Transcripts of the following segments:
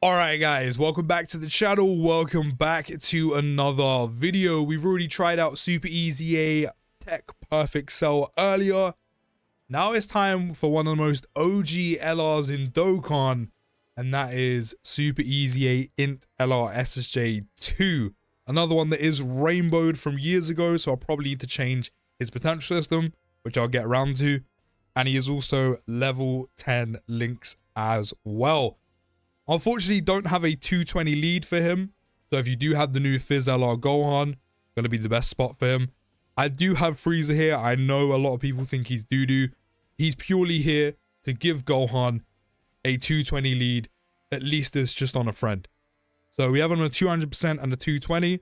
Alright guys, welcome back to the channel, welcome back to another video. We've already tried out Super EZA Tech Perfect Cell earlier. Now it's time for one of the most OG LRs in Dokkan, and that is Super EZA INT LR SSJ2. Another one that is rainbowed from years ago, so I'll probably need to change his potential system, which I'll get around to. And he is also level 10 links as well. Unfortunately, don't have a 220 lead for him. So if you do have the new EZA Gohan, going to be the best spot for him. I do have Frieza here. I know a lot of people think he's doo-doo. He's purely here to give Gohan a 220 lead, at least as just on a friend. So we have him on a 200% and a 220.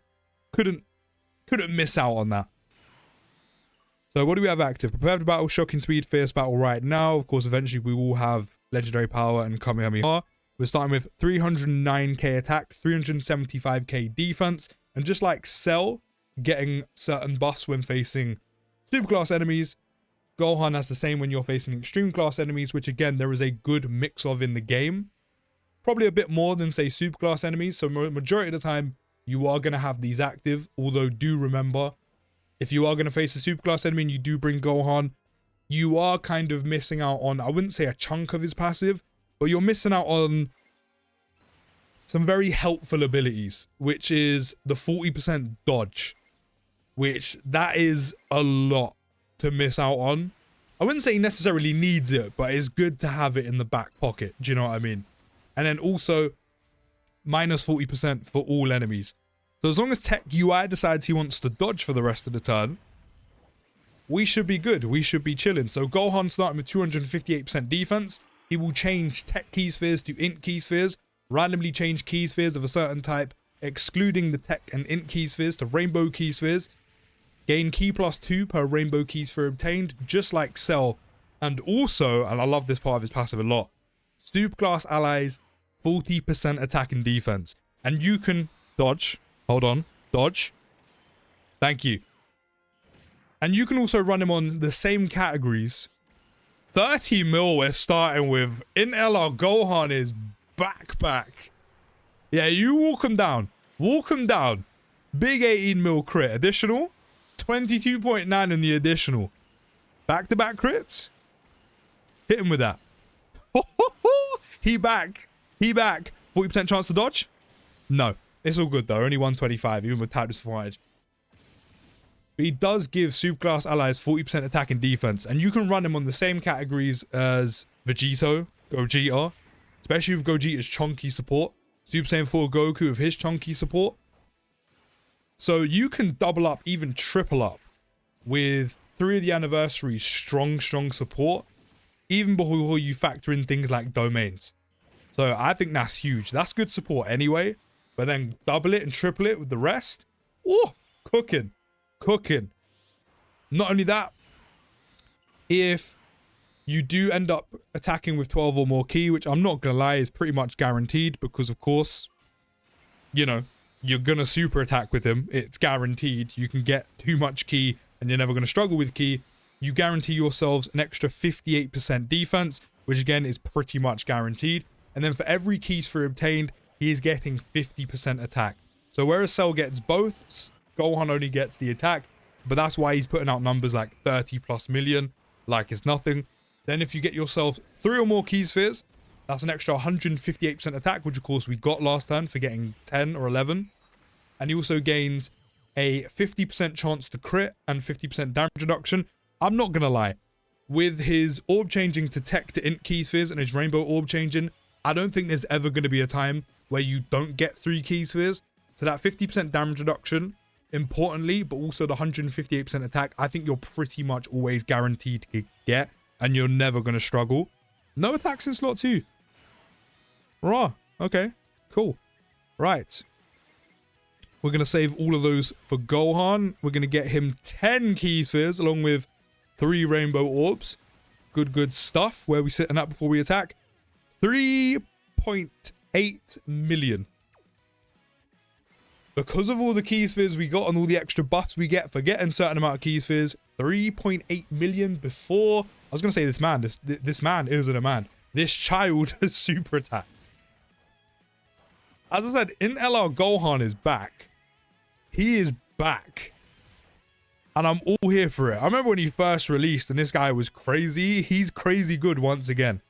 Couldn't miss out on that. So what do we have active? Prepare for battle, shocking speed, fierce battle right now. Of course, eventually we will have legendary power and Kamehameha. We're starting with 309k attack, 375k defense, and just like Cell, getting certain buffs when facing super class enemies, Gohan has the same when you're facing extreme class enemies, which again, there is a good mix of in the game. Probably a bit more than, say, super class enemies, so majority of the time, you are going to have these active, although do remember, if you are going to face a super class enemy and you do bring Gohan, you are kind of missing out on, I wouldn't say a chunk of his passive, but you're missing out on some very helpful abilities, which is the 40% dodge, which that is a lot to miss out on. I wouldn't say he necessarily needs it, but it's good to have it in the back pocket. Do you know what I mean? And then also minus 40% for all enemies. So as long as Tech UI decides he wants to dodge for the rest of the turn, we should be good. We should be chilling. So Gohan starting with 258% defense. He will change Tech key spheres to Int key spheres, randomly change key spheres of a certain type, excluding the Tech and Int key spheres to rainbow key spheres, gain key +2 per rainbow key sphere obtained, just like Cell. And also, and I love this part of his passive a lot, super class allies, 40% attack and defense. And you can dodge, hold on, dodge, thank you. And you can also run him on the same categories. 30 mil we're starting with. In LR, Gohan is back. Yeah, you walk him down. Walk him down. Big 18 mil crit. Additional. 22.9 in the additional. Back-to-back crits. Hit him with that. He back. 40% chance to dodge? No. It's all good though. Only 125, even with type disadvantage. But he does give super class allies 40% attack and defense, and you can run him on the same categories as Vegito, Gogeta, especially with Gogeta's chunky support, Super Saiyan 4 Goku with his chunky support. So you can double up, even triple up, with 3 of the anniversary's strong support, even before you factor in things like domains. So I think that's huge. That's good support anyway, but then double it and triple it with the rest. Oh, cooking. Not only that, if you do end up attacking with 12 or more ki, which I'm not gonna lie is pretty much guaranteed, because of course, you know, you're gonna super attack with him. It's guaranteed. You can get too much ki and you're never gonna struggle with ki. You guarantee yourselves an extra 58% defense, which again is pretty much guaranteed. And then for every ki sphere obtained, he is getting 50% attack. So whereas Cell gets both, Gohan only gets the attack, but that's why he's putting out numbers like 30+ million, like it's nothing. Then if you get yourself 3 or more ki spheres, that's an extra 158% attack, which of course we got last turn for getting 10 or 11. And he also gains a 50% chance to crit and 50% damage reduction. I'm not gonna lie, with his orb changing to Tech to Int ki spheres and his rainbow orb changing, I don't think there's ever gonna be a time where you don't get 3 ki spheres. So that 50% damage reduction, importantly, but also the 158% attack, I think you're pretty much always guaranteed to get, and you're never going to struggle. No attacks in slot 2. Raw. Okay, cool. Right. We're going to save all of those for Gohan. We're going to get him 10 ki spheres along with 3 rainbow orbs. Good stuff. Where we sitting at before we attack? 3.8 million. Because of all the ki spheres we got and all the extra buffs we get for getting a certain amount of ki spheres, 3.8 million before. I was going to say this man. This man isn't a man. This child has super attacked. As I said, in LR Gohan is back. He is back. And I'm all here for it. I remember when he first released and this guy was crazy. He's crazy good once again.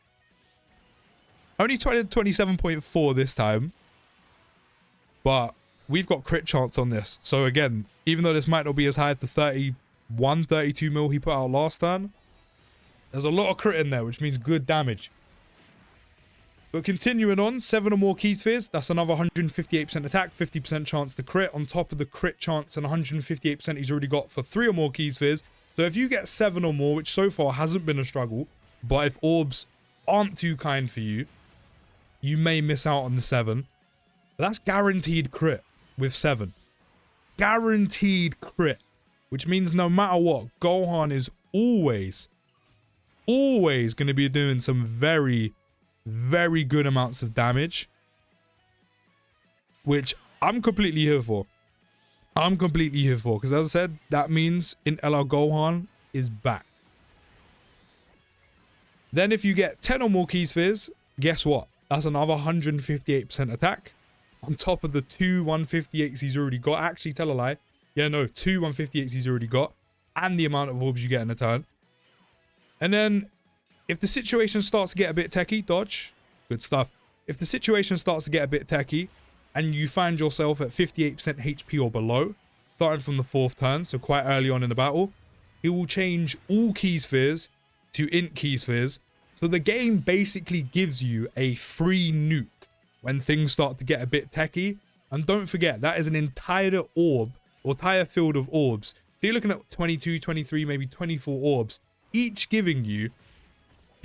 Only 27.4 this time. But we've got crit chance on this. So again, even though this might not be as high as the 31, 32 mil he put out last time, there's a lot of crit in there, which means good damage. But continuing on, 7 or more key spheres, that's another 158% attack, 50% chance to crit, on top of the crit chance and 158% he's already got for 3 or more key spheres. So if you get 7 or more, which so far hasn't been a struggle, but if orbs aren't too kind for you, you may miss out on the 7. But that's guaranteed crit with 7. Guaranteed crit. Which means no matter what, Gohan is always going to be doing some very good amounts of damage. Which I'm completely here for. I'm completely here for. Because as I said, that means in LR Gohan is back. Then if you get 10 or more key spheres, guess what? That's another 158% attack. On top of the 2 158s he's already got. Actually, tell a lie. Yeah, no, 2 158s he's already got. And the amount of orbs you get in a turn. And then, if the situation starts to get a bit techie, dodge. Good stuff. If the situation starts to get a bit techie, and you find yourself at 58% HP or below, starting from the 4th turn, so quite early on in the battle, he will change all key spheres to int key spheres. So the game basically gives you a free nuke when things start to get a bit techie. And don't forget, that is an entire orb, or entire field of orbs. So you're looking at 22, 23, maybe 24 orbs, each giving you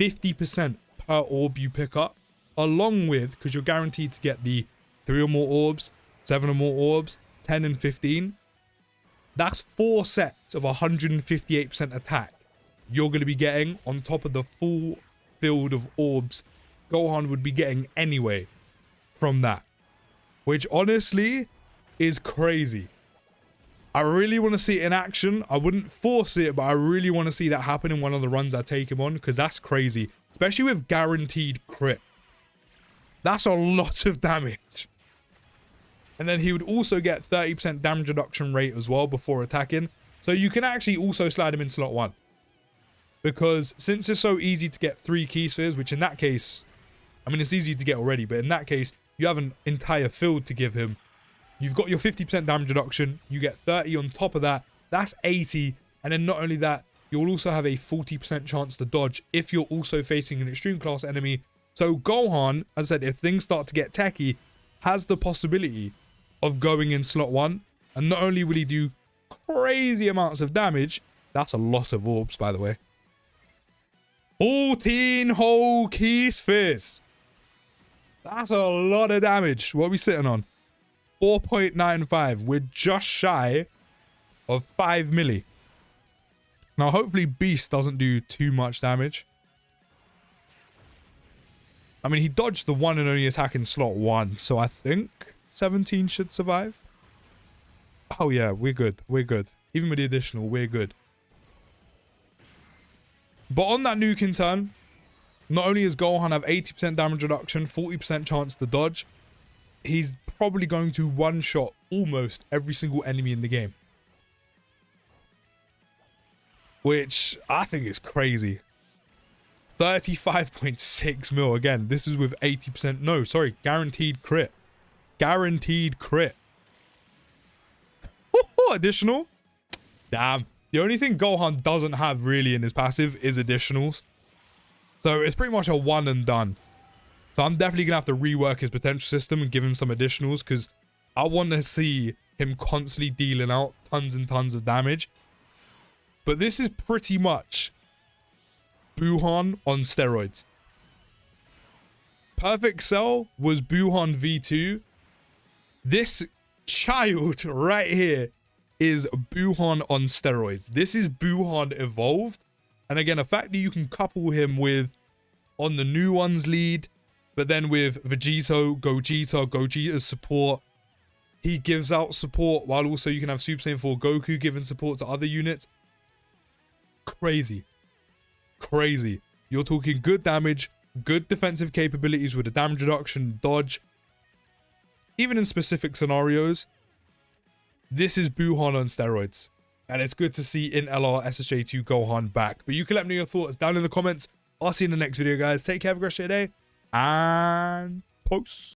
50% per orb you pick up, along with, because you're guaranteed to get the 3 or more orbs, 7 or more orbs, 10 and 15. That's 4 sets of 158% attack you're going to be getting on top of the full field of orbs Gohan would be getting anyway from that. Which honestly is crazy. I really want to see it in action. I wouldn't force it, but I really want to see that happen in one of the runs I take him on, because that's crazy. Especially with guaranteed crit. That's a lot of damage. And then he would also get 30% damage reduction rate as well before attacking. So you can actually also slide him in slot 1. Because since it's so easy to get 3 key spheres, which in that case, I mean, it's easy to get already, but in that case, you have an entire field to give him. You've got your 50% damage reduction. You get 30 on top of that. That's 80. And then not only that, you'll also have a 40% chance to dodge if you're also facing an extreme class enemy. So Gohan, as I said, if things start to get techie, has the possibility of going in slot 1. And not only will he do crazy amounts of damage, that's a lot of orbs, by the way. 14 whole key spheres. That's a lot of damage. What are we sitting on? 4.95. We're just shy of 5 milli. Now, hopefully Beast doesn't do too much damage. I mean, he dodged the 1 and only attack in slot 1. So I think 17 should survive. Oh, yeah. We're good. We're good. Even with the additional, we're good. But on that nuking turn, not only does Gohan have 80% damage reduction, 40% chance to dodge, he's probably going to one-shot almost every single enemy in the game. Which I think is crazy. 35.6 mil. Again, this is with 80%. No, sorry. Guaranteed crit. Guaranteed crit. Additional. Damn. The only thing Gohan doesn't have really in his passive is additionals. So it's pretty much a one and done. So I'm definitely going to have to rework his potential system and give him some additionals, because I want to see him constantly dealing out tons and tons of damage. But this is pretty much Buhan on steroids. Perfect Cell was Buhan V2. This child right here is Buhan on steroids. This is Buhan evolved. And again, the fact that you can couple him with on the new ones lead, but then with Gogeta's support, he gives out support, while also you can have Super Saiyan 4 Goku giving support to other units. Crazy. Crazy. You're talking good damage, good defensive capabilities with the damage reduction, dodge. even in specific scenarios, this is Buhan on steroids. And it's good to see in LR SSJ2 Gohan back. But you can let me know your thoughts down in the comments. I'll see you in the next video, guys. Take care, have a great day, and peace.